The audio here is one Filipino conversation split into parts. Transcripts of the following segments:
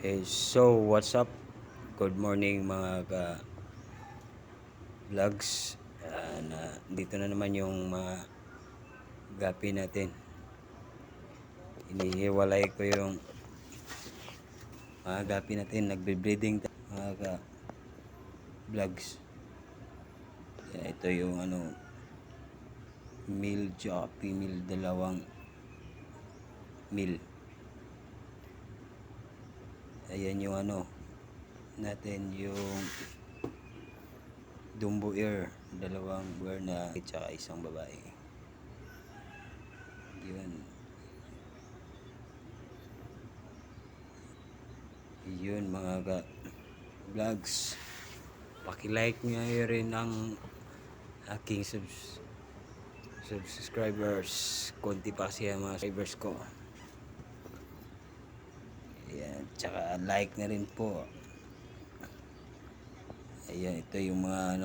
So what's up? Good morning mga vlogs. Dito na naman yung mga gapi natin. Inihiwalay ko yung mga gapi natin. Nagbe-breeding mga vlogs. Ito yung male tsaka female, dalawang male. Ayan yung natin, yung Dumbo Air, dalawang bear na tsaka isang babae. Yun mga vlogs, paki-like nyo rin ang aking subscribers. Konti pa kasi ang mga subscribers ko. Ayan, tsaka like na rin po. Ayan, ito yung mga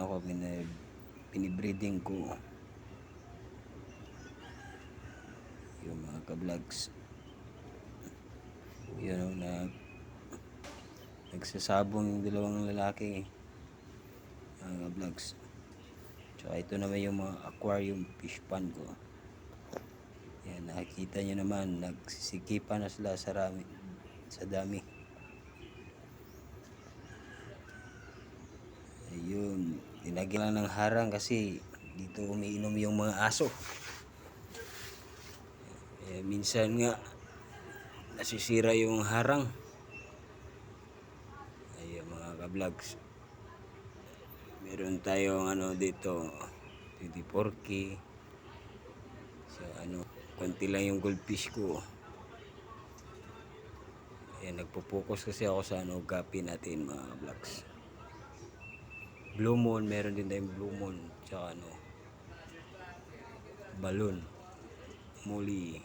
pinibreeding ko, yung mga ka-vlogs. Yun nagsasabong yung dalawang lalaki, mga vlogs. Tsaka ito naman yung mga aquarium fish pond ko. Yan, nakikita nyo naman, nagsisikipan na sila sa dami. Ayun, nilagyan lang ng harang kasi dito umiinom yung mga aso. Minsan nga nasisira yung harang. Ayun mga ka-vlogs, meron tayong dito 24K. So konti lang yung goldfish ko. Ayan, nagpo-focus kasi ako sa gapi natin mga vlogs. Blue moon, meron din tayong blue moon, tsaka balloon, muli.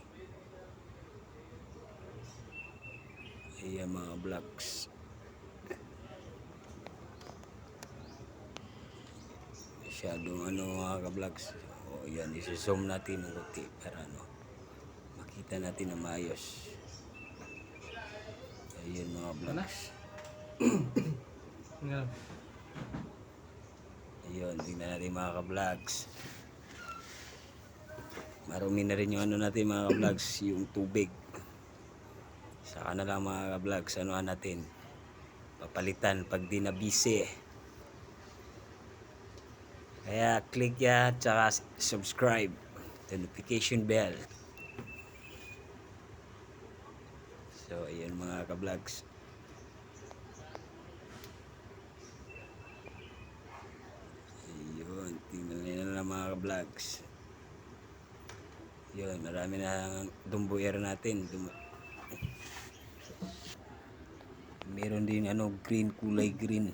Ayan mga vlogs. Masyadong mga ka-vlogs. O yan, isi-zoom natin ng konti para makita natin na maayos. Ayun mga vlogs. Ayun, tingnan natin mga ka-vlogs. Marumi na rin yung natin mga ka-vlogs, yung tubig. Saka na lang mga ka-vlogs, natin papalitan pag di na busy. Kaya click ya, tsaka subscribe, notification bell. So ayun mga ka-vlogs. Ayun, tingnan nyo na lang mga ka-vlogs. Yun, marami na Dumbo Air natin. Meron din green, kulay green.